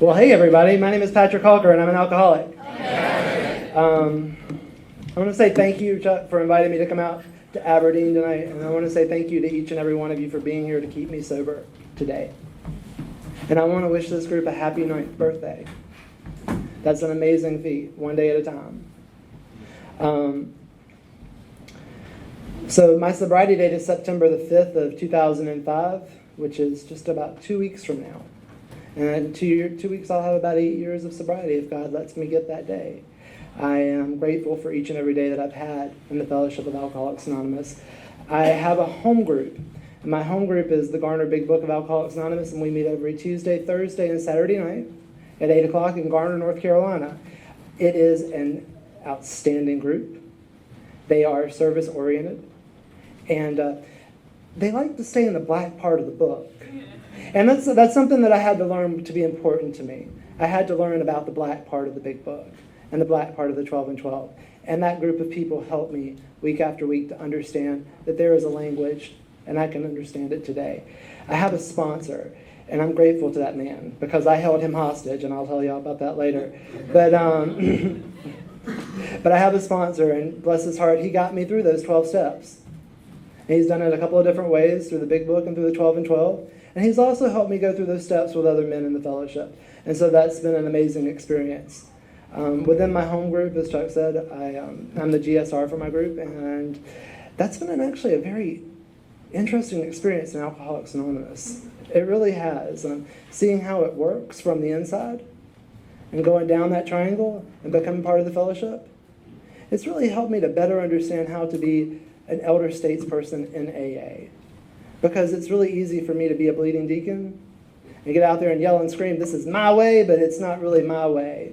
Well, hey everybody, my name is Patrick Hawker and I'm an alcoholic. I want to say thank you, Chuck, for inviting me to come out to Aberdeen tonight, and I want to say thank you to each and every one of you for being here to keep me sober today. And I want to wish this group a happy 9th birthday. That's an amazing feat, one day at a time. So my sobriety date is September the 5th of 2005, which is just about 2 weeks from now. And in 2 weeks I'll have about 8 years of sobriety if God lets me get that day. I am grateful for each and every day that I've had in the Fellowship of Alcoholics Anonymous. I have a home group. And my home group is the Garner Big Book of Alcoholics Anonymous, and we meet every Tuesday, Thursday, and Saturday night at 8 o'clock in Garner, North Carolina. It is an outstanding group. They are service-oriented, and they like to stay in the black part of the book. And that's something that I had to learn to be important to me. I had to learn about the black part of the big book and the black part of the 12 and 12. And that group of people helped me week after week to understand that there is a language, and I can understand it today. I have a sponsor, and I'm grateful to that man because I held him hostage, and I'll tell you all about that later. But but I have a sponsor, and bless his heart, he got me through those 12 steps. And he's done it a couple of different ways, through the big book and through the 12 and 12. And he's also helped me go through those steps with other men in the fellowship. And so that's been an amazing experience. Within my home group, as Chuck said, I'm the GSR for my group, and that's been actually a very interesting experience in Alcoholics Anonymous. It really has. Seeing how it works from the inside and going down that triangle and becoming part of the fellowship, it's really helped me to better understand how to be an elder statesperson in AA. Because it's really easy for me to be a bleeding deacon and get out there and yell and scream, this is my way, but it's not really my way.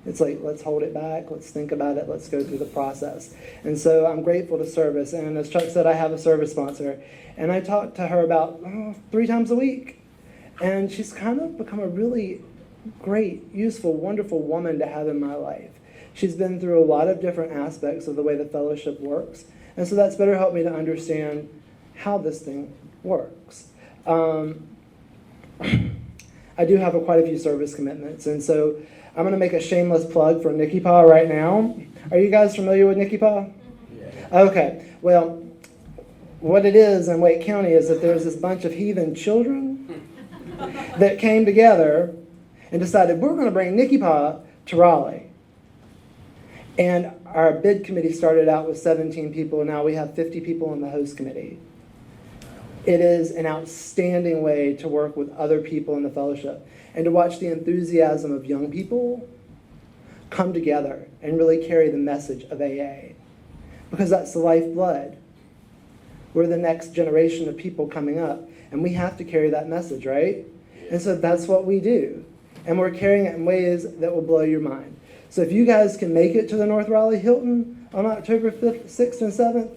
It's like, let's hold it back, let's think about it, let's go through the process. And so I'm grateful to service. And as Chuck said, I have a service sponsor. And I talk to her about 3 times a week. And she's kind of become a really great, useful, wonderful woman to have in my life. She's been through a lot of different aspects of the way the fellowship works. And so that's better helped me to understand how this thing works. I do have quite a few service commitments, and so I'm going to make a shameless plug for Nicky Pa right now. Are you guys familiar with Nicky Pa? Yeah. Okay. Well, what it is in Wake County is that there's this bunch of heathen children that came together and decided we're going to bring Nicky Pa to Raleigh. And our bid committee started out with 17 people, and now we have 50 people in the host committee. It is an outstanding way to work with other people in the fellowship and to watch the enthusiasm of young people come together and really carry the message of AA. Because that's the lifeblood. We're the next generation of people coming up, and we have to carry that message, right? And so that's what we do. And we're carrying it in ways that will blow your mind. So if you guys can make it to the North Raleigh Hilton on October 5th, 6th, and 7th,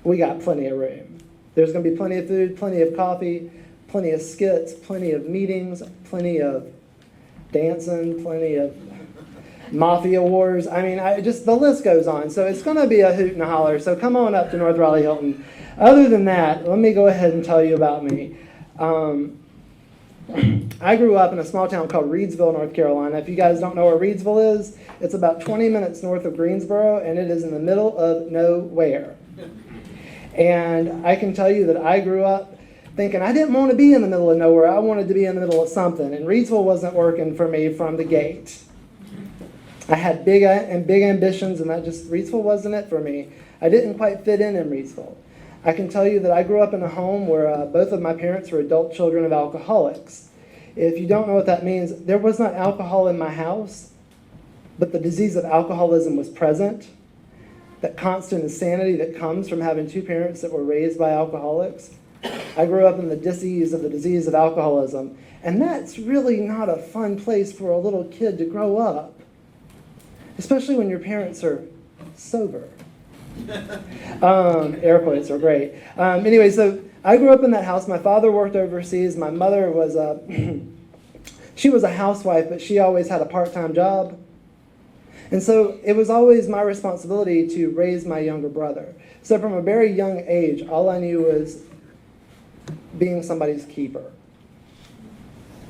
we got plenty of room. There's going to be plenty of food, plenty of coffee, plenty of skits, plenty of meetings, plenty of dancing, plenty of mafia wars. I mean, just the list goes on. So it's going to be a hoot and a holler. So come on up to North Raleigh Hilton. Other than that, let me go ahead and tell you about me. I grew up in a small town called Reedsville, North Carolina. If you guys don't know where Reedsville is, it's about 20 minutes north of Greensboro, and it is in the middle of nowhere. And I can tell you that I grew up thinking I didn't want to be in the middle of nowhere. I wanted to be in the middle of something. And Reedsville wasn't working for me from the gate. I had big ambitions, and Reedsville wasn't it for me. I didn't quite fit in Reedsville. I can tell you that I grew up in a home where both of my parents were adult children of alcoholics. If you don't know what that means, there was not alcohol in my house, but the disease of alcoholism was present. That constant insanity that comes from having 2 parents that were raised by alcoholics. I grew up in the disease of alcoholism, and that's really not a fun place for a little kid to grow up, especially when your parents are sober. Air quotes are great. Anyway, so I grew up in that house. My father worked overseas. My mother was she was a housewife, but she always had a part-time job. And so it was always my responsibility to raise my younger brother. So from a very young age, all I knew was being somebody's keeper.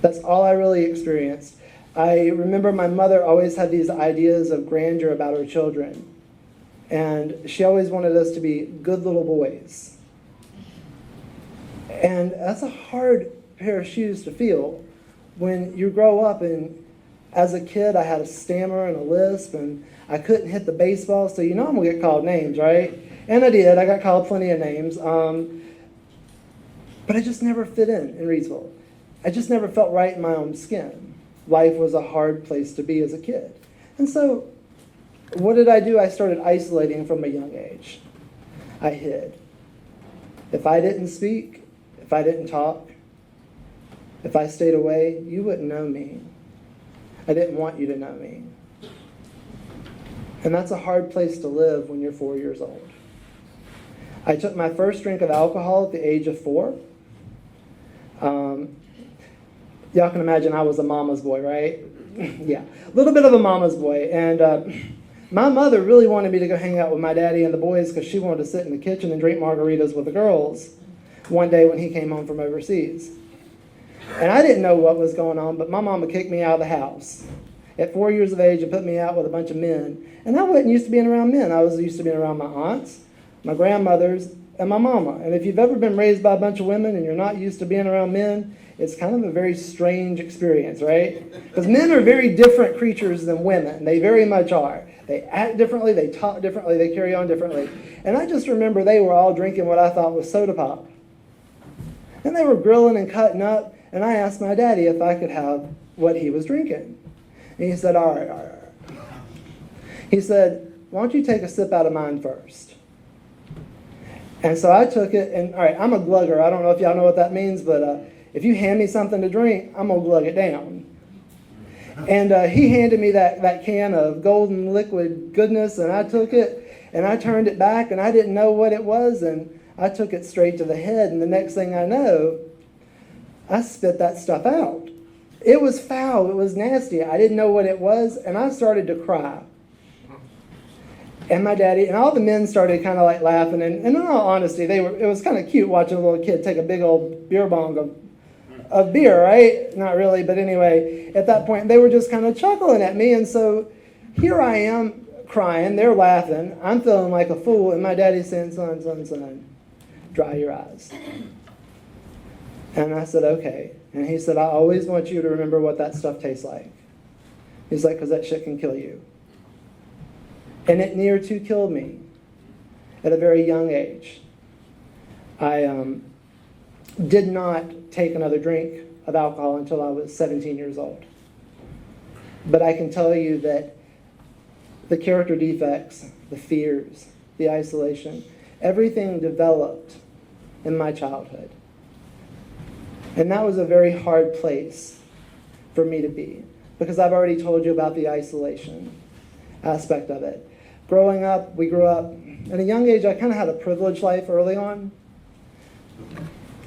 That's all I really experienced. I remember my mother always had these ideas of grandeur about her children. And she always wanted us to be good little boys. And that's a hard pair of shoes to feel when you grow up. And as a kid, I had a stammer and a lisp, and I couldn't hit the baseball, so you know I'm going to get called names, right? And I did. I got called plenty of names. But I just never fit in Reedsville. I just never felt right in my own skin. Life was a hard place to be as a kid. And so what did I do? I started isolating from a young age. I hid. If I didn't speak, if I didn't talk, if I stayed away, you wouldn't know me. I didn't want you to know me. And that's a hard place to live when you're 4 years old. I took my first drink of alcohol at the age of 4. Y'all can imagine I was a mama's boy, right? Yeah, a little bit of a mama's boy. And my mother really wanted me to go hang out with my daddy and the boys because she wanted to sit in the kitchen and drink margaritas with the girls one day when he came home from overseas. And I didn't know what was going on, but my mama kicked me out of the house at 4 years of age and put me out with a bunch of men. And I wasn't used to being around men. I was used to being around my aunts, my grandmothers, and my mama. And if you've ever been raised by a bunch of women and you're not used to being around men, it's kind of a very strange experience, right? Because men are very different creatures than women. They very much are. They act differently, they talk differently, they carry on differently. And I just remember they were all drinking what I thought was soda pop. And they were grilling and cutting up, and I asked my daddy if I could have what he was drinking. And he said, all right. He said, why don't you take a sip out of mine first? And so I took it, and all right, I'm a glugger. I don't know if y'all know what that means, but if you hand me something to drink, I'm going to glug it down. And he handed me that can of golden liquid goodness, and I took it, and I turned it back, and I didn't know what it was, and I took it straight to the head, and the next thing I know, I spit that stuff out. It was foul. It was nasty. I didn't know what it was, and I started to cry. And my daddy and all the men started kind of like laughing, and in all honesty, it was kind of cute watching a little kid take a big old beer bong of beer, right? Not really, but anyway, at that point, they were just kind of chuckling at me, and so here I am crying, they're laughing, I'm feeling like a fool, and my daddy's saying, son, dry your eyes. And I said, okay. And he said, I always want you to remember what that stuff tastes like. He's like, because that shit can kill you. And it near to killed me at a very young age. I did not take another drink of alcohol until I was 17 years old. But I can tell you that the character defects, the fears, the isolation, everything developed in my childhood. And that was a very hard place for me to be, because I've already told you about the isolation aspect of it. Growing up, we grew up at a young age. I kind of had a privileged life early on.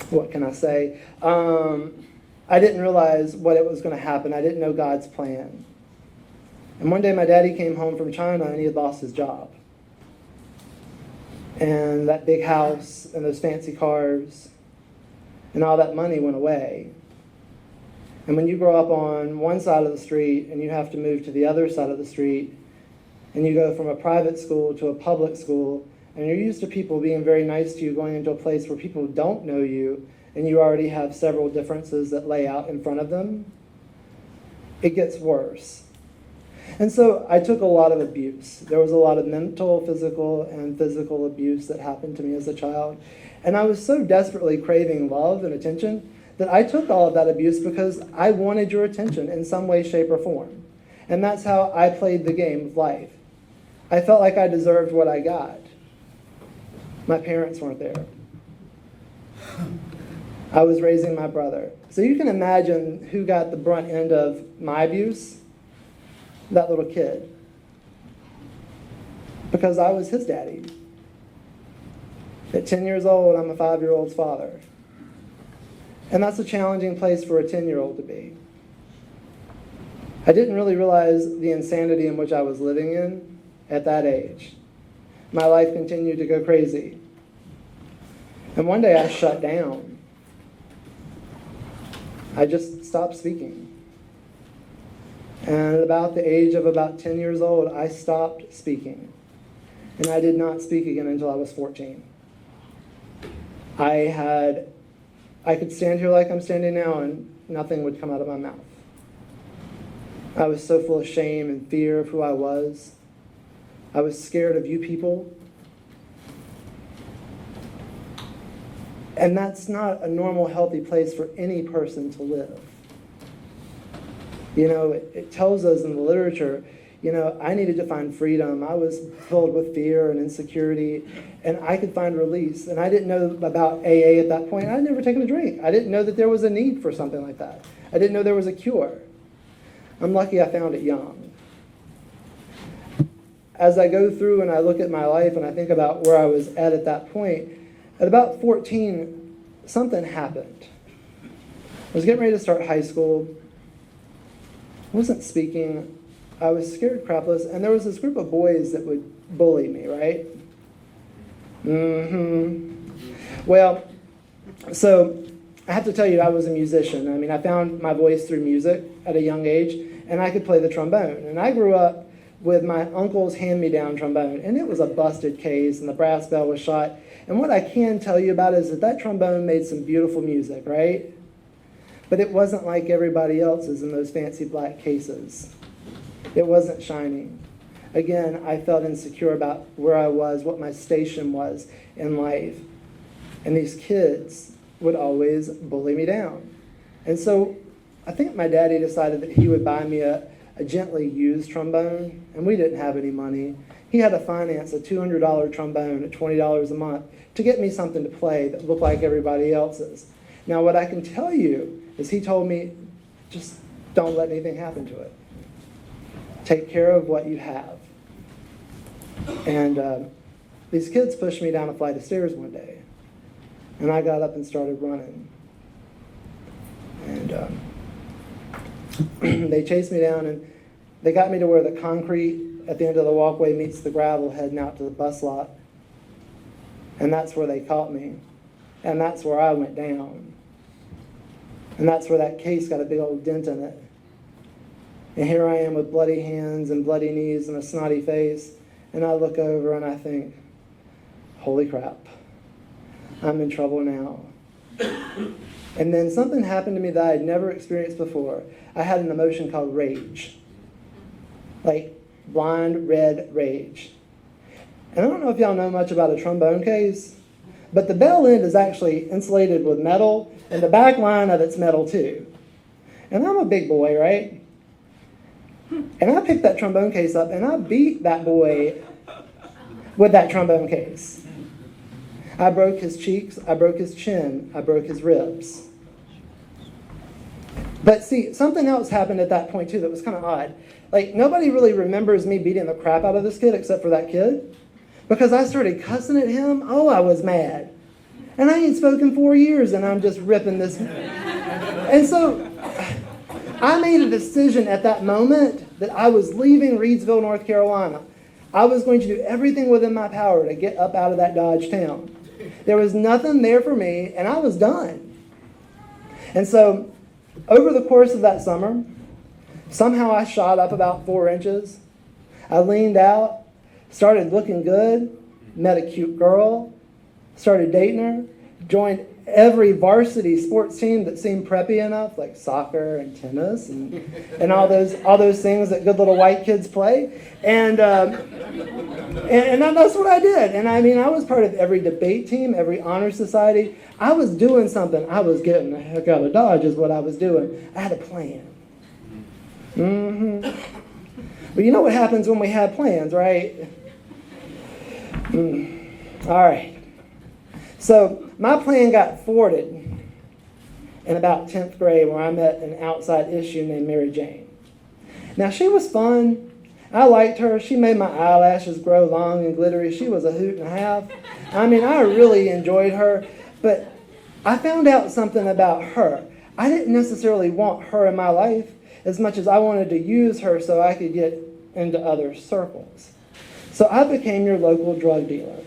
What can I say? I didn't realize what it was going to happen. I didn't know God's plan. And one day my daddy came home from China and he had lost his job. And that big house and those fancy cars and all that money went away. And when you grow up on one side of the street and you have to move to the other side of the street, and you go from a private school to a public school, and you're used to people being very nice to you, going into a place where people don't know you, and you already have several differences that lay out in front of them, it gets worse. And so I took a lot of abuse. There was a lot of mental, physical, and physical abuse that happened to me as a child. And I was so desperately craving love and attention that I took all of that abuse because I wanted your attention in some way, shape, or form. And that's how I played the game of life. I felt like I deserved what I got. My parents weren't there. I was raising my brother. So you can imagine who got the brunt end of my abuse. That little kid. Because I was his daddy. At 10 years old, I'm a 5-year-old's father. And that's a challenging place for a 10-year-old to be. I didn't really realize the insanity in which I was living in at that age. My life continued to go crazy. And one day I shut down. I just stopped speaking. And at about the age of about 10 years old, I stopped speaking. And I did not speak again until I was 14. I could stand here like I'm standing now and nothing would come out of my mouth. I was so full of shame and fear of who I was. I was scared of you people. And that's not a normal, healthy place for any person to live. You know, it tells us in the literature, you know, I needed to find freedom. I was filled with fear and insecurity, and I could find release. And I didn't know about AA at that point. I'd never taken a drink. I didn't know that there was a need for something like that. I didn't know there was a cure. I'm lucky I found it young. As I go through and I look at my life and I think about where I was at that point, at about 14, something happened. I was getting ready to start high school. I wasn't speaking. I was scared crapless, and there was this group of boys that would bully me, right? Well, so I have to tell you, I was a musician. I mean, I found my voice through music at a young age, and I could play the trombone. And I grew up with my uncle's hand-me-down trombone, and it was a busted case, and the brass bell was shot. And what I can tell you about is that trombone made some beautiful music, right? But it wasn't like everybody else's in those fancy black cases. It wasn't shining. Again, I felt insecure about where I was, what my station was in life. And these kids would always bully me down. And so I think my daddy decided that he would buy me a gently used trombone, and we didn't have any money. He had to finance a $200 trombone at $20 a month to get me something to play that looked like everybody else's. Now, what I can tell you is he told me, just don't let anything happen to it. Take care of what you have. And these kids pushed me down a flight of stairs one day, and I got up and started running. And they chased me down, and they got me to where the concrete at the end of the walkway meets the gravel heading out to the bus lot. And that's where they caught me. And that's where I went down. And that's where that case got a big old dent in it. And here I am with bloody hands and bloody knees and a snotty face. And I look over and I think, holy crap, I'm in trouble now. And then something happened to me that I had never experienced before. I had an emotion called rage. Like blind red rage. And I don't know if y'all know much about a trombone case, but the bell end is actually insulated with metal, and the back line of it's metal too. And I'm a big boy, right? And I picked that trombone case up, and I beat that boy with that trombone case. I broke his cheeks, I broke his chin, I broke his ribs. But see, something else happened at that point too that was kind of odd. Like, nobody really remembers me beating the crap out of this kid except for that kid. Because I started cussing at him. Oh, I was mad. And I ain't spoken 4 years, and I'm just ripping this. And so I made a decision at that moment that I was leaving Reidsville, North Carolina. I was going to do everything within my power to get up out of that Dodge town. There was nothing there for me, and I was done. And so over the course of that summer, somehow I shot up about 4 inches. I leaned out, started looking good, met a cute girl, started dating her, joined every varsity sports team that seemed preppy enough, like soccer and tennis and all those things that good little white kids play. And that's what I did. And I mean, I was part of every debate team, every honor society. I was doing something. I was getting the heck out of Dodge is what I was doing. I had a plan. But you know what happens when we have plans, right? All right. So my plan got thwarted in about 10th grade where I met an outside issue named Mary Jane. Now, she was fun. I liked her. She made my eyelashes grow long and glittery. She was a hoot and a half. I mean, I really enjoyed her. But I found out something about her. I didn't necessarily want her in my life as much as I wanted to use her so I could get into other circles. So I became your local drug dealer.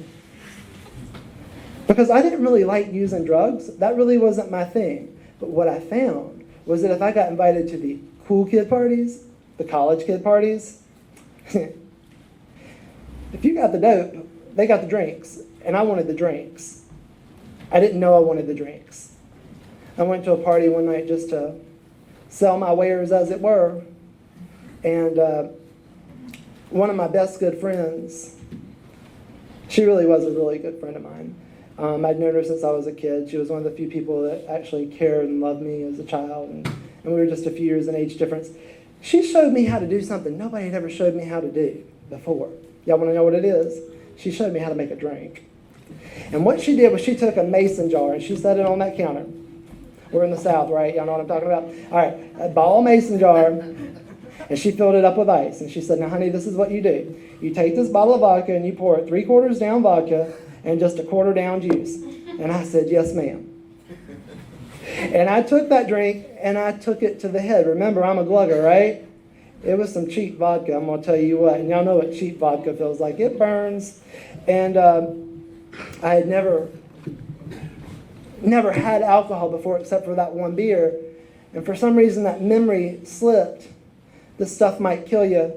Because I didn't really like using drugs. That really wasn't my thing. But what I found was that if I got invited to the cool kid parties, the college kid parties, if you got the dope, they got the drinks, and I wanted the drinks. I didn't know I wanted the drinks. I went to a party one night just to sell my wares, as it were, and one of my best good friends, she really was a really good friend of mine. I'd known her since I was a kid. She was one of the few people that actually cared and loved me as a child, and we were just a few years in age difference. She showed me how to do something nobody had ever showed me how to do before. Y'all want to know what it is? She showed me how to make a drink. And what she did was she took a mason jar and she set it on that counter. We're in the South, right? Y'all know what I'm talking about? All right, a ball mason jar, and she filled it up with ice. And she said, now, honey, this is what you do. You take this bottle of vodka and you pour it 3/4 down vodka and just 1/4 down juice. And I said, yes, ma'am. And I took that drink and I took it to the head. Remember, I'm a glugger, right? It was some cheap vodka, I'm going to tell you what. And y'all know what cheap vodka feels like. It burns. And I had never had alcohol before except for that one beer. And for some reason that memory slipped. This stuff might kill you.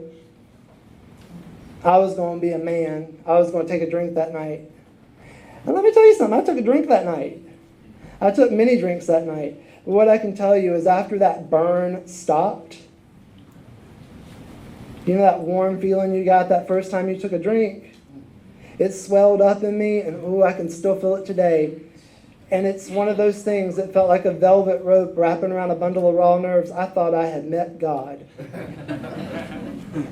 I was going to be a man. I was going to take a drink that night. And let me tell you something. I took a drink that night. I took many drinks that night. But what I can tell you is after that burn stopped, you know that warm feeling you got that first time you took a drink? It swelled up in me, and ooh, I can still feel it today. And it's one of those things that felt like a velvet rope wrapping around a bundle of raw nerves. I thought I had met God.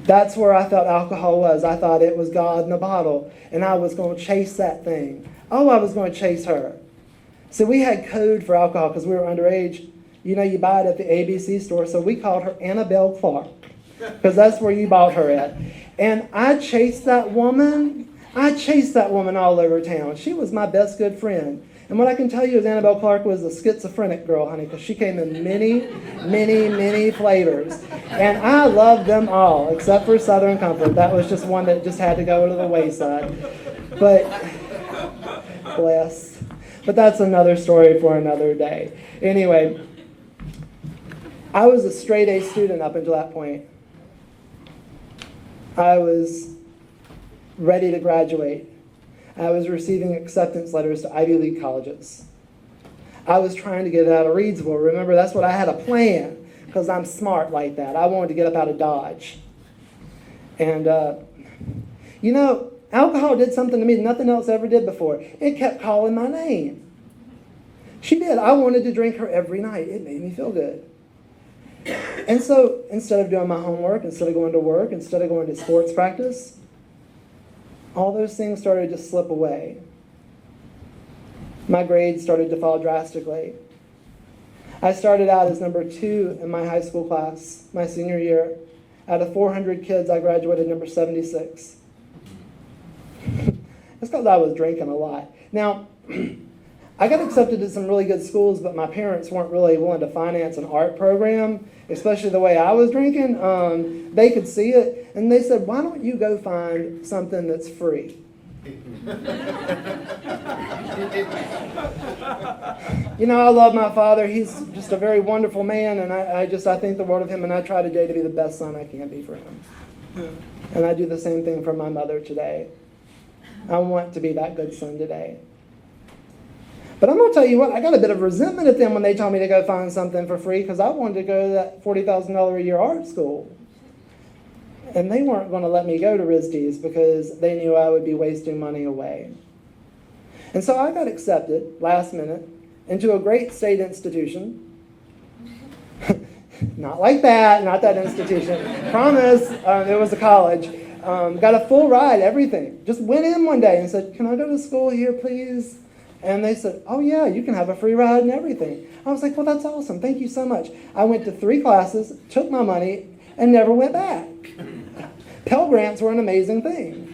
That's where I felt alcohol was. I thought it was God in a bottle, and I was going to chase that thing. Oh, I was going to chase her. So we had code for alcohol because we were underage. You know, you buy it at the ABC store, so we called her Annabelle Clark because that's where you bought her at. And I chased that woman. I chased that woman all over town. She was my best good friend. And what I can tell you is Annabelle Clark was a schizophrenic girl, honey, because she came in many, many, many flavors. And I loved them all, except for Southern Comfort. That was just one that just had to go to the wayside. But, bless. But that's another story for another day. Anyway, I was a straight A student up until that point. I was ready to graduate. I was receiving acceptance letters to Ivy League colleges. I was trying to get out of Reedsville. Remember, that's what I had a plan, because I'm smart like that. I wanted to get up out of Dodge. And, you know, alcohol did something to me that nothing else ever did before. It kept calling my name. She did. I wanted to drink her every night. It made me feel good. And so instead of doing my homework, instead of going to work, instead of going to sports practice, all those things started to slip away. My grades started to fall drastically. I started out as number 2 in my high school class, my senior year. Out of 400 kids, I graduated number 76. That's because I was drinking a lot. Now, I got accepted to some really good schools, but my parents weren't really willing to finance an art program, especially the way I was drinking. They could see it, and they said, why don't you go find something that's free? You know, I love my father. He's just a very wonderful man, and I think the world of him, and I try today to be the best son I can be for him. And I do the same thing for my mother today. I want to be that good son today. But I'm going to tell you what, I got a bit of resentment at them when they told me to go find something for free, because I wanted to go to that $40,000 a year art school. And they weren't going to let me go to RISD's because they knew I would be wasting money away. And so I got accepted, last minute, into a great state institution. Not like that, not that institution. Promise, it was a college. Got a full ride, everything. Just went in one day and said, can I go to school here, please? And they said, oh yeah, you can have a free ride and everything. I was like, well, that's awesome. Thank you so much. I went to 3 classes, took my money, and never went back. Pell Grants were an amazing thing.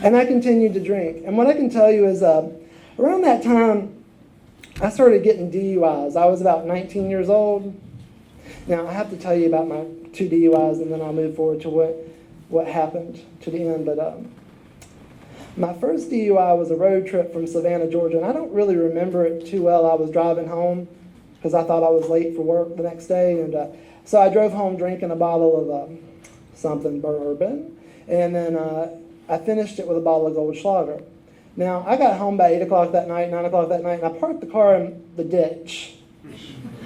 And I continued to drink. And what I can tell you is around that time, I started getting DUIs. I was about 19 years old. Now, I have to tell you about my 2 DUIs, and then I'll move forward to what happened to the end. But my first DUI was a road trip from Savannah, Georgia, and I don't really remember it too well. I was driving home because I thought I was late for work the next day. And so I drove home drinking a bottle of something bourbon. And then I finished it with a bottle of Goldschlager. Now, I got home by 8 o'clock that night, 9 o'clock that night, and I parked the car in the ditch,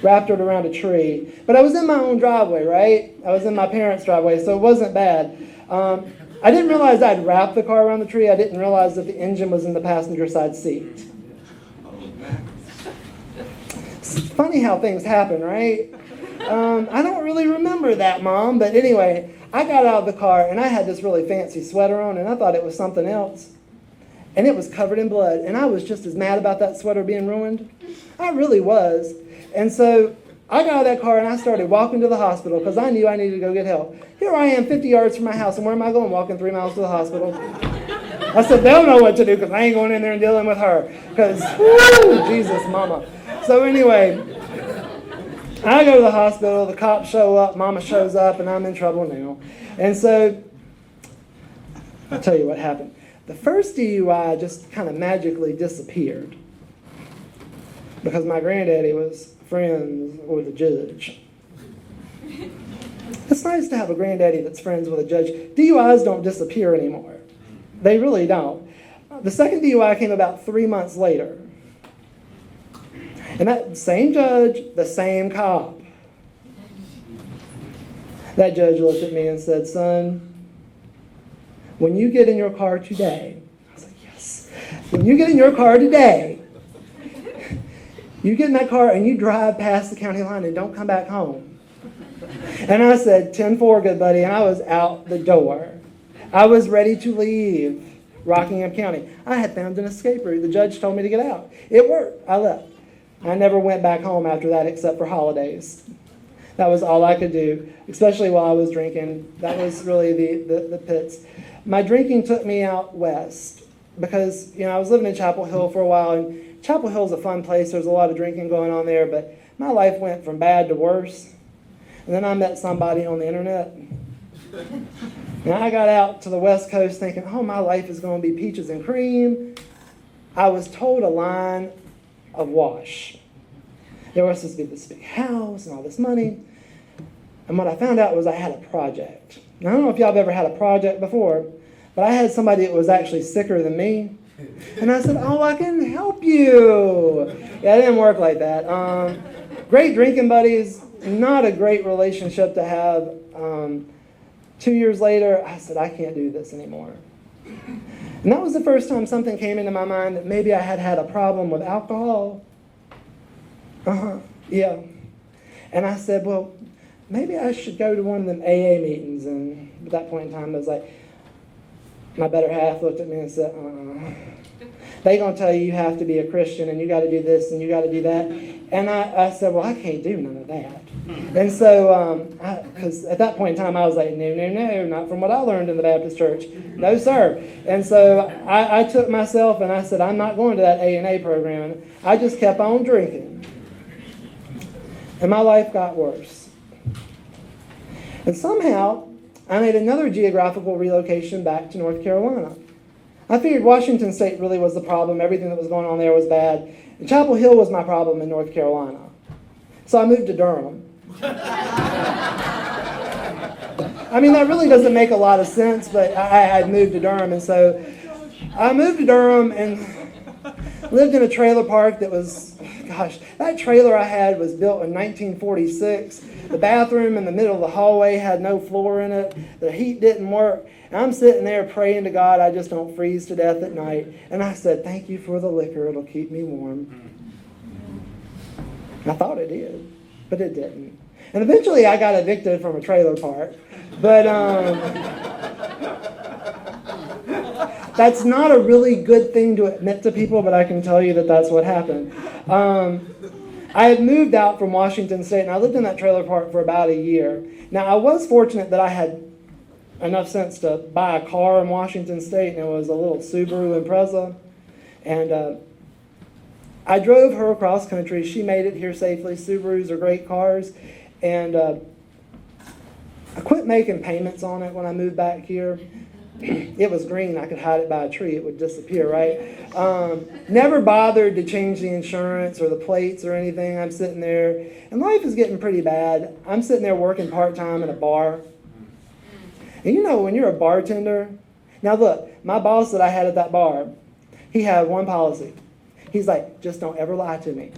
wrapped it around a tree. But I was in my own driveway, right? I was in my parents' driveway, so it wasn't bad. I didn't realize I'd wrapped the car around the tree. I didn't realize that the engine was in the passenger side seat. It's funny how things happen, right? I don't really remember that, Mom. But anyway, I got out of the car, and I had this really fancy sweater on, and I thought it was something else. And it was covered in blood. And I was just as mad about that sweater being ruined. I really was. And so I got out of that car, and I started walking to the hospital because I knew I needed to go get help. Here I am 50 yards from my house, and where am I going? Walking 3 miles to the hospital. I said, they'll know what to do because I ain't going in there and dealing with her. Because, Jesus, Mama. So anyway, I go to the hospital, the cops show up, Mama shows up, and I'm in trouble now. And so, I'll tell you what happened. The first DUI just kind of magically disappeared because my granddaddy was friends with a judge. It's nice to have a granddaddy that's friends with a judge. DUIs don't disappear anymore. They really don't. The second DUI came about 3 months later. And that same judge, the same cop. That judge looked at me and said, son, when you get in your car today, I was like, yes. When you get in your car today, you get in that car and you drive past the county line and don't come back home. And I said, 10-4, good buddy, and I was out the door. I was ready to leave Rockingham County. I had found an escape route. The judge told me to get out. It worked. I left. I never went back home after that except for holidays. That was all I could do, especially while I was drinking. That was really the pits. My drinking took me out west because, I was living in Chapel Hill for a while, and Chapel Hill's a fun place. There's a lot of drinking going on there, but my life went from bad to worse. And then I met somebody on the internet. And I got out to the West Coast thinking, oh, my life is going to be peaches and cream. I was told a line of wash. There was supposed to be this big house and all this money. And what I found out was I had a project. Now, I don't know if y'all have ever had a project before, but I had somebody that was actually sicker than me. And I said, oh, I can help you. Yeah, it didn't work like that. Great drinking buddies, not a great relationship to have. 2 years later, I said, I can't do this anymore. And that was the first time something came into my mind that maybe I had a problem with alcohol. Yeah. And I said, well, maybe I should go to one of them AA meetings. And at that point in time, I was like, my better half looked at me and said, They're going to tell you have to be a Christian and you got to do this and you got to do that. And I said, well, I can't do none of that. And so, because at that point in time, I was like, no, not from what I learned in the Baptist church. No, sir. And so I took myself and I said, I'm not going to that A&A program. And I just kept on drinking. And my life got worse. And somehow, I made another geographical relocation back to North Carolina. I figured Washington State really was the problem. Everything that was going on there was bad. And Chapel Hill was my problem in North Carolina. So I moved to Durham. I mean, that really doesn't make a lot of sense, but I had moved to Durham. And so I moved to Durham and lived in a trailer park that was, gosh, that trailer I had was built in 1946. The bathroom in the middle of the hallway had no floor in it. The heat didn't work. And I'm sitting there praying to God I just don't freeze to death at night. And I said, thank you for the liquor. It'll keep me warm. I thought it did, but it didn't. And eventually I got evicted from a trailer park. But that's not a really good thing to admit to people, but I can tell you that that's what happened. I had moved out from Washington State, and I lived in that trailer park for about a year. Now, I was fortunate that I had enough sense to buy a car in Washington State, and it was a little Subaru Impreza. And I drove her across country. She made it here safely. Subarus are great cars. And I quit making payments on it when I moved back here. It was green. I could hide it by a tree. It would disappear, right? Never bothered to change the insurance or the plates or anything. I'm sitting there, and life is getting pretty bad. I'm sitting there working part-time in a bar. And you know, when you're a bartender, now look, my boss that I had at that bar, he had one policy. He's like, just don't ever lie to me.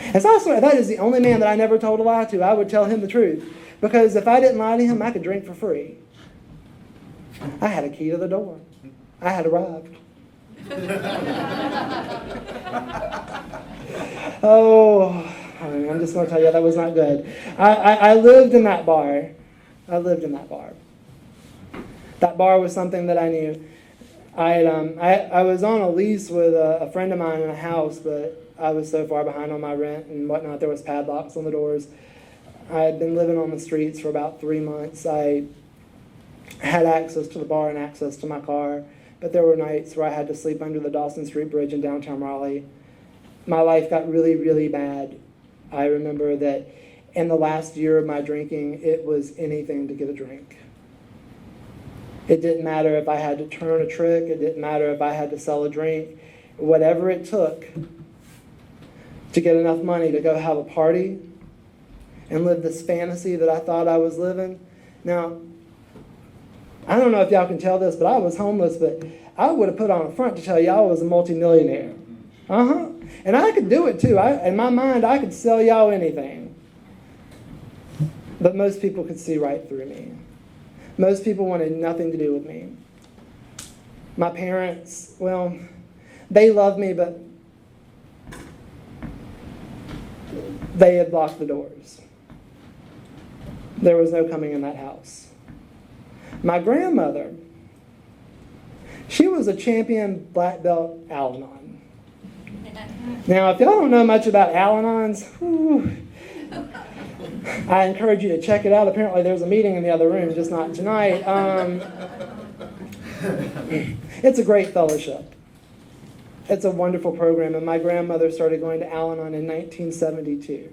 And so I swear, that is the only man that I never told a lie to. I would tell him the truth. Because if I didn't lie to him, I could drink for free. I had a key to the door. I had arrived. Oh, I'm just going to tell you, that was not good. I lived in that bar. I lived in that bar. That bar was something that I knew. I was on a lease with a friend of mine in a house, but I was so far behind on my rent and whatnot. There was padlocks on the doors. I had been living on the streets for about 3 months. I had access to the bar and access to my car, but there were nights where I had to sleep under the Dawson Street Bridge in downtown Raleigh. My life got really, really bad. I remember that in the last year of my drinking, it was anything to get a drink. It didn't matter if I had to turn a trick. It didn't matter if I had to sell a drink. Whatever it took to get enough money to go have a party and live this fantasy that I thought I was living. Now, I don't know if y'all can tell this, but I was homeless, but I would have put on a front to tell y'all I was a multimillionaire. And I could do it too. In my mind, I could sell y'all anything. But most people could see right through me. Most people wanted nothing to do with me. My parents, well, they loved me, but they had locked the doors. There was no coming in that house. My grandmother, she was a champion black belt Al-Anon. Now, if y'all don't know much about Al-Anons, I encourage you to check it out. Apparently there's a meeting in the other room, just not tonight. It's a great fellowship. It's a wonderful program, and my grandmother started going to Al-Anon in 1972.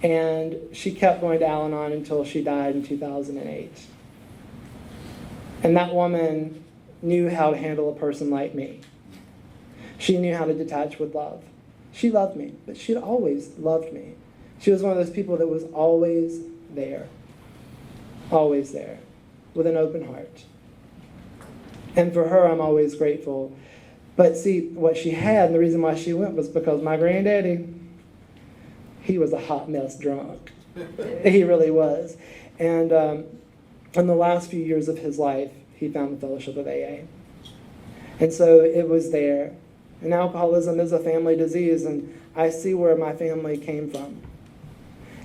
And she kept going to Al-Anon until she died in 2008. And that woman knew how to handle a person like me. She knew how to detach with love. She loved me, but she'd always loved me. She was one of those people that was always there, with an open heart. And for her, I'm always grateful. But see, what she had, and the reason why she went was because my granddaddy, he was a hot mess drunk. He really was. And in the last few years of his life, he found the fellowship of AA. And so it was there. And alcoholism is a family disease, and I see where my family came from.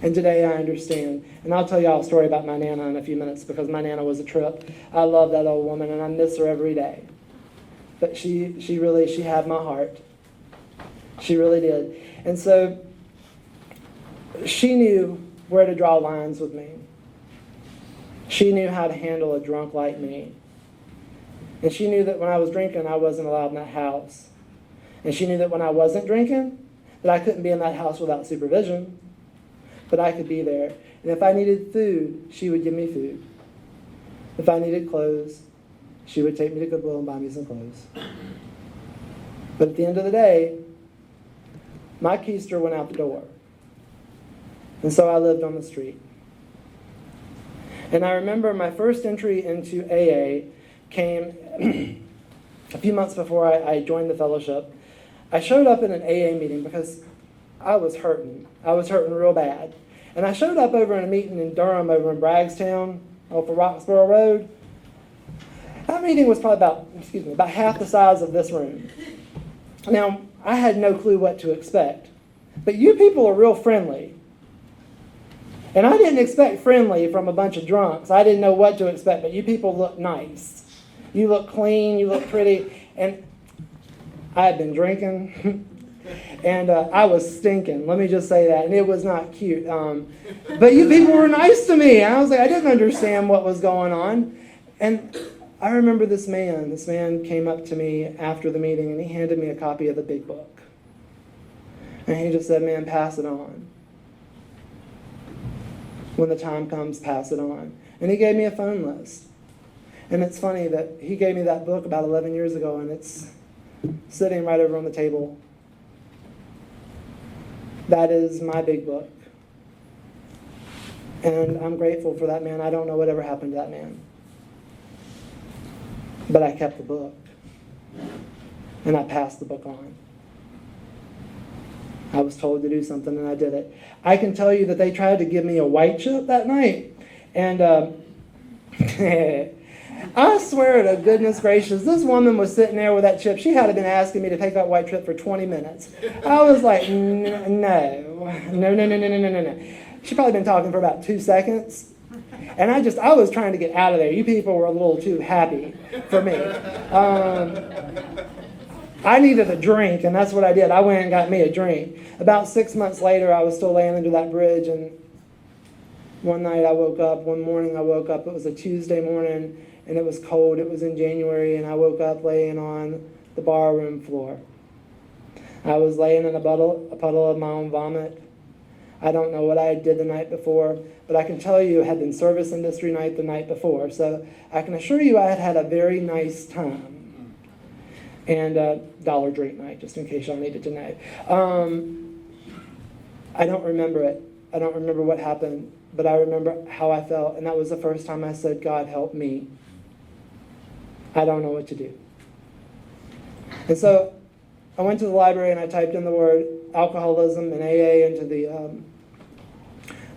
And today I understand. And I'll tell y'all a story about my Nana in a few minutes, because my Nana was a trip. I love that old woman, and I miss her every day. But she had my heart. She really did. And so she knew where to draw lines with me. She knew how to handle a drunk like me. And she knew that when I was drinking, I wasn't allowed in that house. And she knew that when I wasn't drinking, that I couldn't be in that house without supervision. But I could be there. And if I needed food, she would give me food. If I needed clothes, she would take me to Goodwill and buy me some clothes. But at the end of the day, my keister went out the door. And so I lived on the street. And I remember my first entry into AA came a few months before I joined the fellowship. I showed up in an AA meeting because I was hurting. I was hurting real bad. And I showed up over in a meeting in Durham over in Braggstown off of Roxborough Road. That meeting was probably about half the size of this room. Now, I had no clue what to expect. But you people are real friendly. And I didn't expect friendly from a bunch of drunks. I didn't know what to expect, but you people look nice. You look clean, you look pretty. And I had been drinking, and I was stinking. Let me just say that. And it was not cute. But you people were nice to me. And I was like, I didn't understand what was going on. And I remember this man. This man came up to me after the meeting, and he handed me a copy of the big book. And he just said, man, pass it on. When the time comes, pass it on. And he gave me a phone list. And it's funny that he gave me that book about 11 years ago, and it's sitting right over on the table. That is my big book. And I'm grateful for that man. I don't know whatever happened to that man. But I kept the book. And I passed the book on. I was told to do something, and I did it. I can tell you that they tried to give me a white chip that night. And I swear to goodness gracious, this woman was sitting there with that chip. She had been asking me to take that white chip for 20 minutes. I was like, no. She'd probably been talking for about 2 seconds. And I was trying to get out of there. You people were a little too happy for me. I needed a drink, and that's what I did. I went and got me a drink. About 6 months later, I was still laying under that bridge, and one morning I woke up, it was a Tuesday morning, and it was cold. It was in January, and I woke up laying on the barroom floor. I was laying in a puddle of my own vomit. I don't know what I did the night before, but I can tell you it had been service industry night the night before, so I can assure you I had a very nice time. And Dollar Drink night, just in case y'all needed to know. I don't remember it. I don't remember what happened, but I remember how I felt, and that was the first time I said, God, help me. I don't know what to do. And so I went to the library and I typed in the word alcoholism and AA into the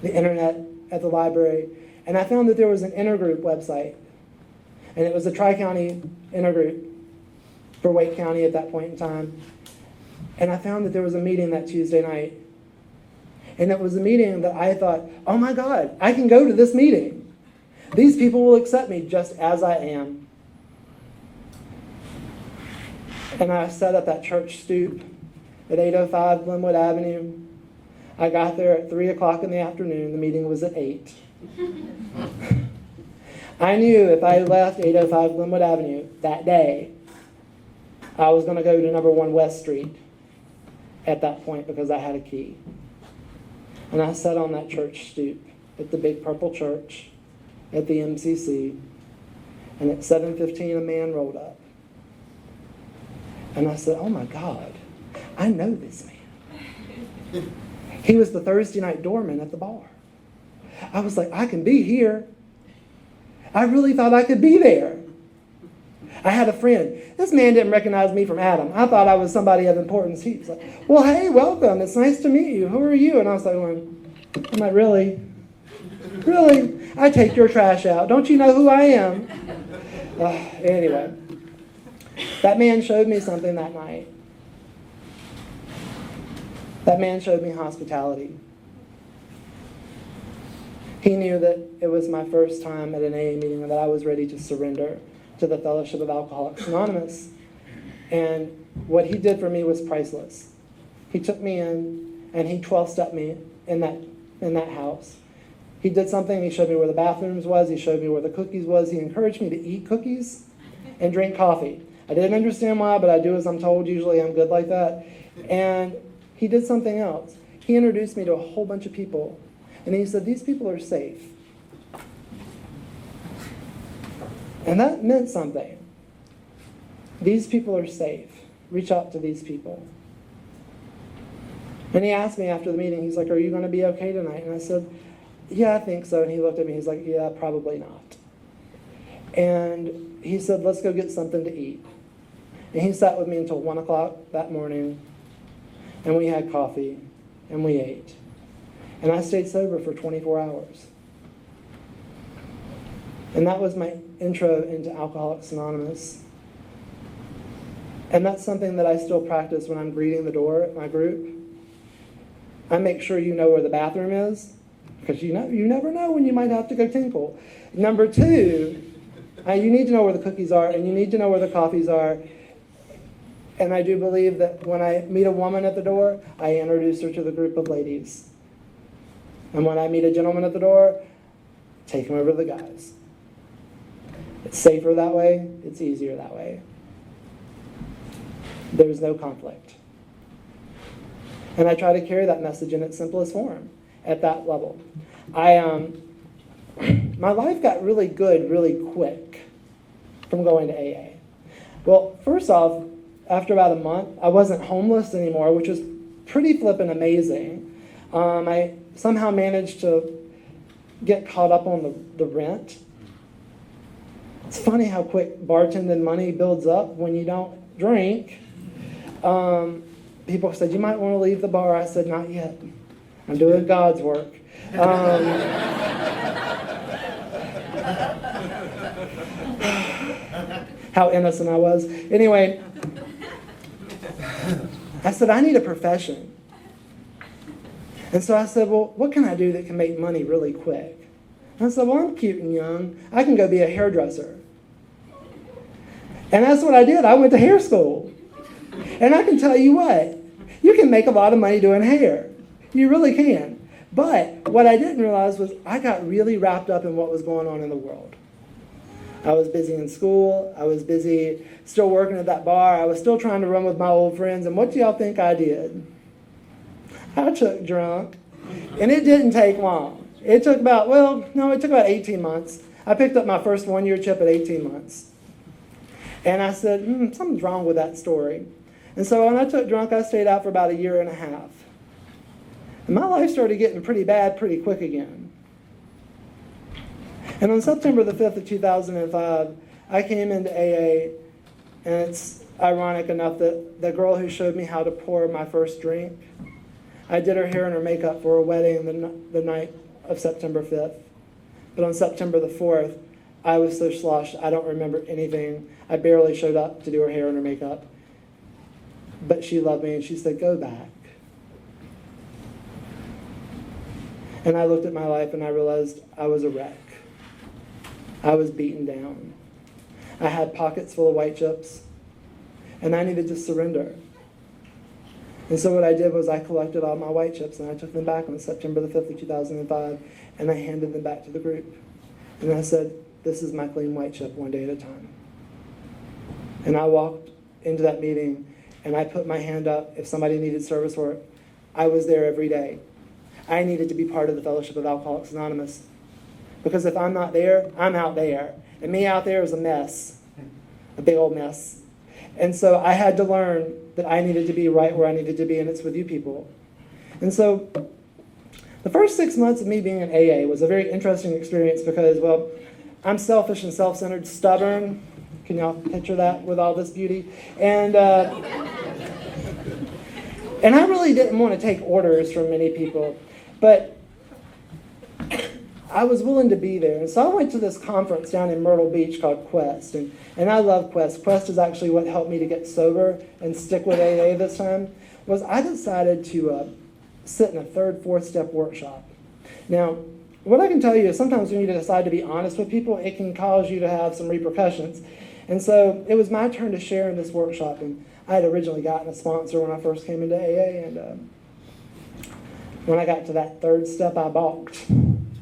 internet at the library, and I found that there was an intergroup website, and it was a tri-county intergroup for Wake County at that point in time. And I found that there was a meeting that Tuesday night. And it was a meeting that I thought, oh my God, I can go to this meeting. These people will accept me just as I am. And I sat at that church stoop at 805 Glenwood Avenue. I got there at 3 o'clock in the afternoon. The meeting was at 8. I knew if I left 805 Glenwood Avenue that day, I was going to go to number 1 West Street at that point because I had a key. And I sat on that church stoop at the big purple church at the MCC. And at 7:15, a man rolled up. And I said, oh my God, I know this man. He was the Thursday night doorman at the bar. I was like, I can be here. I really thought I could be there. I had a friend. This man didn't recognize me from Adam. I thought I was somebody of importance. He was like, well, hey, welcome. It's nice to meet you. Who are you? And I was like, I'm like, really? Really? I take your trash out. Don't you know who I am? Anyway, that man showed me something that night. That man showed me hospitality. He knew that it was my first time at an AA meeting and that I was ready to surrender to the Fellowship of Alcoholics Anonymous. And what he did for me was priceless. He took me in and he 12-stepped me in that house. He did something. He showed me where the bathrooms was. He showed me where the cookies was. He encouraged me to eat cookies and drink coffee. I didn't understand why, but I do as I'm told. Usually I'm good like that. And he did something else. He introduced me to a whole bunch of people. And he said, these people are safe. And that meant something. These people are safe. Reach out to these people. And he asked me after the meeting, he's like, are you going to be okay tonight? And I said, yeah, I think so. And he looked at me, he's like, yeah, probably not. And he said, let's go get something to eat. And he sat with me until 1 o'clock that morning. And we had coffee. And we ate. And I stayed sober for 24 hours. And that was my intro into Alcoholics Anonymous. And that's something that I still practice when I'm greeting the door at my group. I make sure you know where the bathroom is, because you never know when you might have to go tinkle. Number 2, you need to know where the cookies are, and you need to know where the coffees are. And I do believe that when I meet a woman at the door, I introduce her to the group of ladies. And when I meet a gentleman at the door, take him over to the guys. It's safer that way. It's easier that way. There's no conflict. And I try to carry that message in its simplest form at that level. My life got really good really quick. from going to AA? Well, first off, after about a month, I wasn't homeless anymore, which was pretty flippin' amazing. I somehow managed to get caught up on the rent. It's funny how quick bartending money builds up when you don't drink. People said, you might want to leave the bar. I said, not yet. I'm doing God's work. How innocent I was. Anyway, I said, I need a profession. And so I said, well, what can I do that can make money really quick? And I said, well, I'm cute and young. I can go be a hairdresser. And that's what I did. I went to hair school. And I can tell you what, you can make a lot of money doing hair. You really can. But what I didn't realize was I got really wrapped up in what was going on in the world. I was busy in school. I was busy still working at that bar. I was still trying to run with my old friends. And what do y'all think I did? I took drunk. And it didn't take long. It took about 18 months. I picked up my first one-year chip at 18 months. And I said, something's wrong with that story. And so when I took drunk, I stayed out for about a year and a half. And my life started getting pretty bad pretty quick again. And on September the 5th of 2005, I came into AA, and it's ironic enough that the girl who showed me how to pour my first drink, I did her hair and her makeup for a wedding the night of September 5th. But on September the 4th, I was so sloshed, I don't remember anything. I barely showed up to do her hair and her makeup. But she loved me, and she said, go back. And I looked at my life, and I realized I was a wreck. I was beaten down. I had pockets full of white chips, and I needed to surrender. And so what I did was I collected all my white chips, and I took them back on September the 5th of 2005, and I handed them back to the group. And I said, this is my clean white chip, one day at a time. And I walked into that meeting, and I put my hand up. If somebody needed service work, I was there every day. I needed to be part of the Fellowship of Alcoholics Anonymous. Because if I'm not there, I'm out there. And me out there is a mess, a big old mess. And so I had to learn that I needed to be right where I needed to be, and it's with you people. And so the first 6 months of me being in AA was a very interesting experience because, well, I'm selfish and self-centered, stubborn. Can y'all picture that with all this beauty? And I really didn't want to take orders from many people, but I was willing to be there. And so I went to this conference down in Myrtle Beach called Quest. And I love Quest. Quest is actually what helped me to get sober and stick with AA this time. Was I decided to sit in a third, fourth step workshop. Now, what I can tell you is sometimes when you decide to be honest with people, it can cause you to have some repercussions. And so it was my turn to share in this workshop. And I had originally gotten a sponsor when I first came into AA. And when I got to that third step, I balked.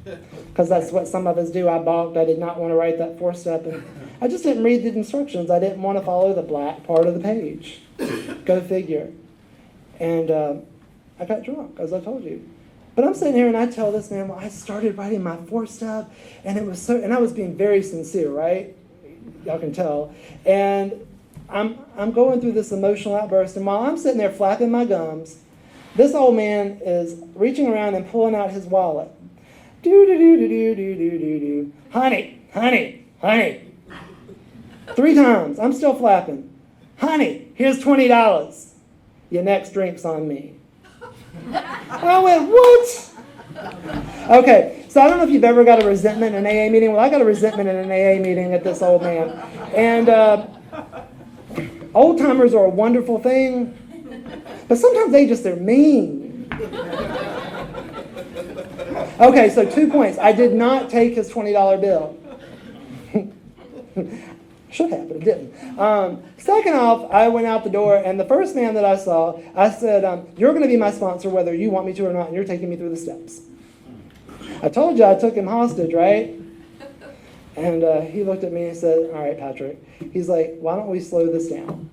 Because that's what some of us do. I balked. I did not want to write that fourth step. And I just didn't read the instructions. I didn't want to follow the black part of the page. Go figure. And I got drunk, as I told you. But I'm sitting here and I tell this man, well, I started writing my fourth step, and and I was being very sincere, right? Y'all can tell. And I'm going through this emotional outburst, and while I'm sitting there flapping my gums, this old man is reaching around and pulling out his wallet. Do. Honey. 3 times. I'm still flapping. Honey, here's $20. Your next drink's on me. I went, what? Okay, so I don't know if you've ever got a resentment in an AA meeting. Well, I got a resentment in an AA meeting at this old man. And old timers are a wonderful thing, but sometimes they're mean. Okay, so 2 points. I did not take his $20 bill. Should have, but it didn't. Second off, I went out the door, and the first man that I saw, I said, you're going to be my sponsor whether you want me to or not, and you're taking me through the steps. I told you I took him hostage, right? And he looked at me and said, all right, Patrick. He's like, why don't we slow this down?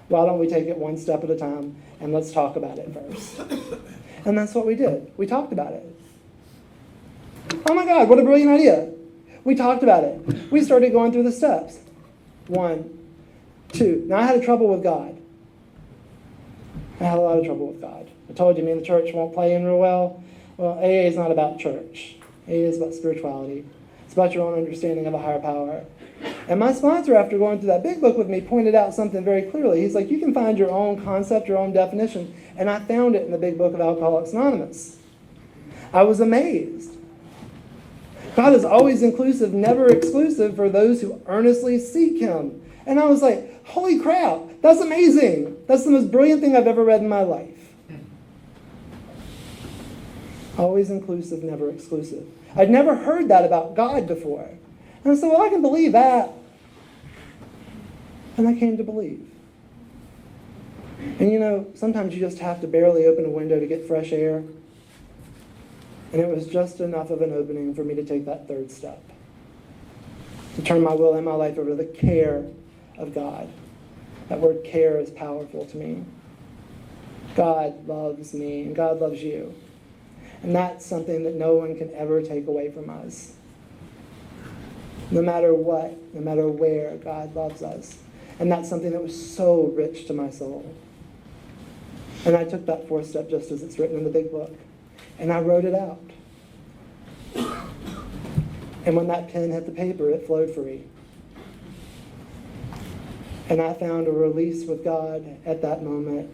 Why don't we take it one step at a time, and let's talk about it first. And that's what we did. We talked about it. Oh my God, what a brilliant idea. We talked about it. We started going through the steps. 1, 2. Now, I had trouble with God. I had a lot of trouble with God. I told you, me and the church won't play in real well. Well, AA is not about church. AA is about spirituality. It's about your own understanding of a higher power. And my sponsor, after going through that big book with me, pointed out something very clearly. He's like, you can find your own concept, your own definition. And I found it in the big book of Alcoholics Anonymous. I was amazed. God is always inclusive, never exclusive for those who earnestly seek him. And I was like, holy crap, that's amazing. That's the most brilliant thing I've ever read in my life. Always inclusive, never exclusive. I'd never heard that about God before. And I said, well, I can believe that. And I came to believe. And you know, sometimes you just have to barely open a window to get fresh air. And it was just enough of an opening for me to take that third step. To turn my will and my life over to the care of God. That word care is powerful to me. God loves me and God loves you. And that's something that no one can ever take away from us. No matter what, no matter where, God loves us. And that's something that was so rich to my soul. And I took that fourth step just as it's written in the big book. And I wrote it out. And when that pen hit the paper, it flowed free. And I found a release with God at that moment.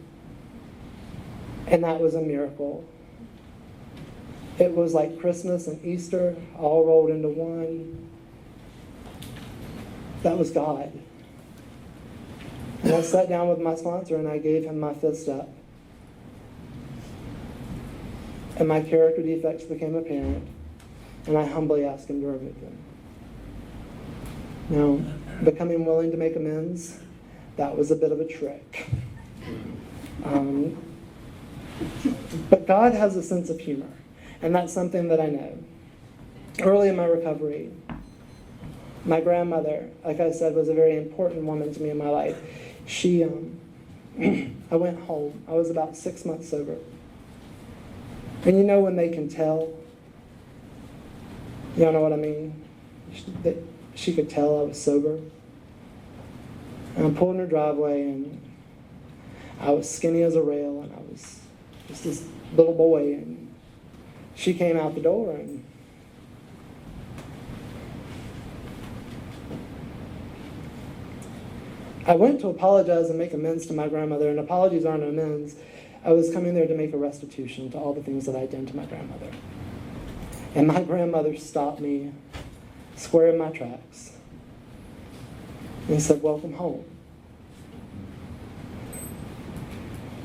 And that was a miracle. It was like Christmas and Easter all rolled into one. That was God. And I sat down with my sponsor and I gave him my fifth step. And my character defects became apparent. And I humbly asked him to remove them. Now, becoming willing to make amends, that was a bit of a trick. But God has a sense of humor. And that's something that I know. Early in my recovery, my grandmother, like I said, was a very important woman to me in my life. I went home. I was about 6 months sober. And you know when they can tell? You don't know what I mean? She could tell I was sober. And I pulled in her driveway, and I was skinny as a rail, and I was just this little boy, and she came out the door, and I went to apologize and make amends to my grandmother, and apologies aren't amends. I was coming there to make a restitution to all the things that I'd done to my grandmother. And my grandmother stopped me square in my tracks and said, welcome home.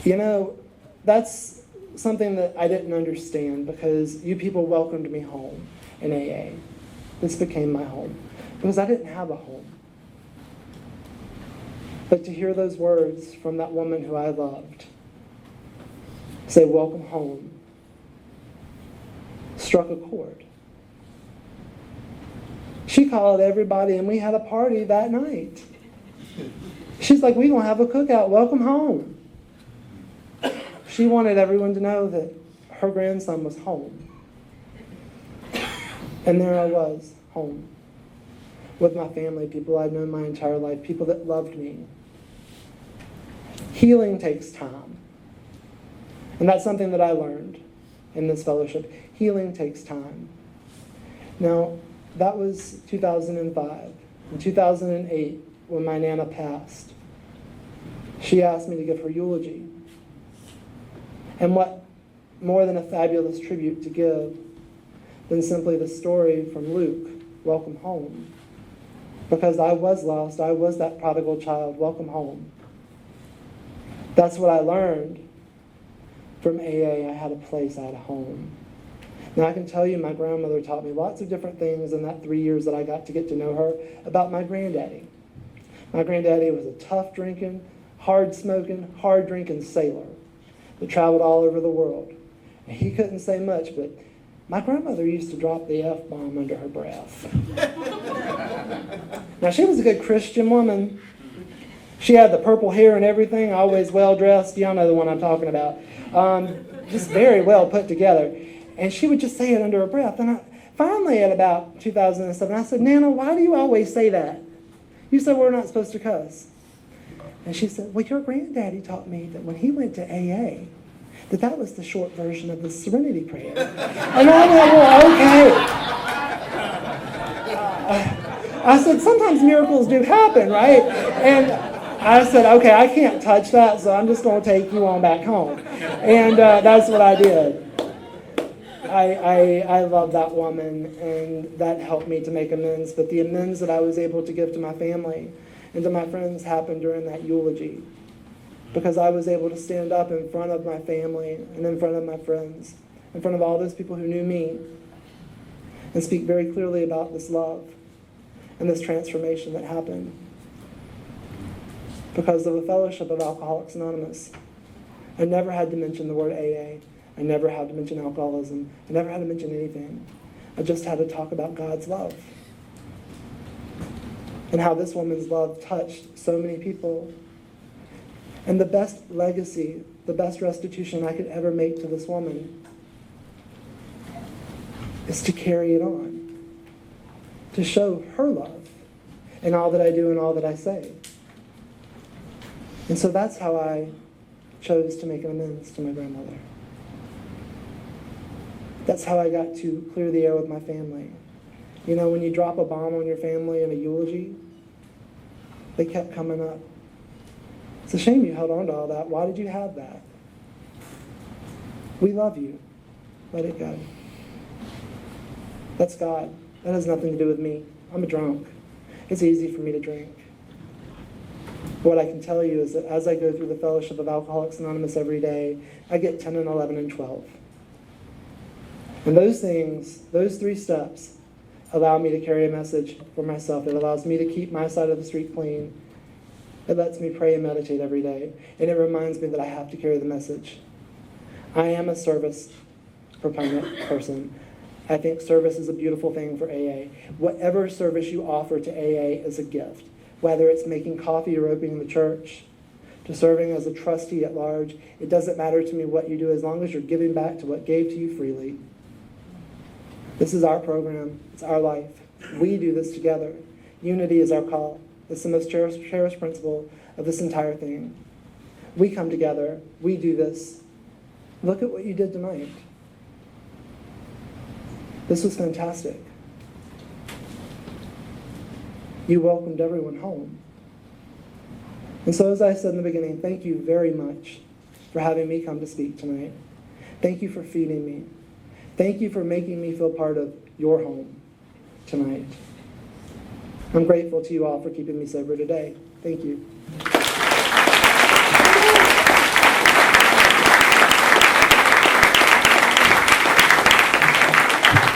You know, that's something that I didn't understand because you people welcomed me home in AA. This became my home because I didn't have a home. But to hear those words from that woman who I loved say, welcome home, struck a chord. She called everybody and we had a party that night. She's like, we're going to have a cookout, welcome home. She wanted everyone to know that her grandson was home. And there I was, home, with my family, people I'd known my entire life, people that loved me. Healing takes time. And that's something that I learned in this fellowship. Healing takes time. Now, that was 2005. In 2008, when my Nana passed, she asked me to give her eulogy. And what more than a fabulous tribute to give than simply the story from Luke, welcome home. Because I was lost, I was that prodigal child, welcome home. That's what I learned from AA. I had a place, I had a home. Now I can tell you my grandmother taught me lots of different things in that 3 years that I got to get to know her about my granddaddy. My granddaddy was a tough drinking, hard smoking, hard drinking sailor that traveled all over the world. And he couldn't say much, but my grandmother used to drop the F-bomb under her breath. Now she was a good Christian woman. She had the purple hair and everything, always well-dressed. Y'all know the one I'm talking about. Just very well put together. And she would just say it under her breath. And finally, at about 2007, I said, Nana, why do you always say that? You said we're not supposed to cuss. And she said, well, your granddaddy taught me that when he went to AA, that was the short version of the Serenity Prayer. And I went, well, okay. I said, sometimes miracles do happen, right? And I said, okay, I can't touch that, so I'm just going to take you on back home. And that's what I did. I love that woman, and that helped me to make amends. But the amends that I was able to give to my family and to my friends happened during that eulogy, because I was able to stand up in front of my family and in front of my friends, in front of all those people who knew me, and speak very clearly about this love and this transformation that happened because of the fellowship of Alcoholics Anonymous. I never had to mention the word AA. I never had to mention alcoholism. I never had to mention anything. I just had to talk about God's love and how this woman's love touched so many people. And the best legacy, the best restitution I could ever make to this woman is to carry it on, to show her love in all that I do and all that I say. And so that's how I chose to make an amends to my grandmother. That's how I got to clear the air with my family. You know, when you drop a bomb on your family in a eulogy, they kept coming up. It's a shame you held on to all that. Why did you have that? We love you. Let it go. That's God. That has nothing to do with me. I'm a drunk. It's easy for me to drink. What I can tell you is that as I go through the fellowship of Alcoholics Anonymous every day, I get 10 and 11 and 12. And those things, those 3 steps, allow me to carry a message for myself. It allows me to keep my side of the street clean. It lets me pray and meditate every day. And it reminds me that I have to carry the message. I am a service proponent person. I think service is a beautiful thing for AA. Whatever service you offer to AA is a gift. Whether it's making coffee or opening the church, to serving as a trustee at large, it doesn't matter to me what you do as long as you're giving back to what gave to you freely. This is our program. It's our life. We do this together. Unity is our call. It's the most cherished principle of this entire thing. We come together. We do this. Look at what you did tonight. This was fantastic. You welcomed everyone home. And so as I said in the beginning, thank you very much for having me come to speak tonight. Thank you for feeding me. Thank you for making me feel part of your home tonight. I'm grateful to you all for keeping me sober today. Thank you.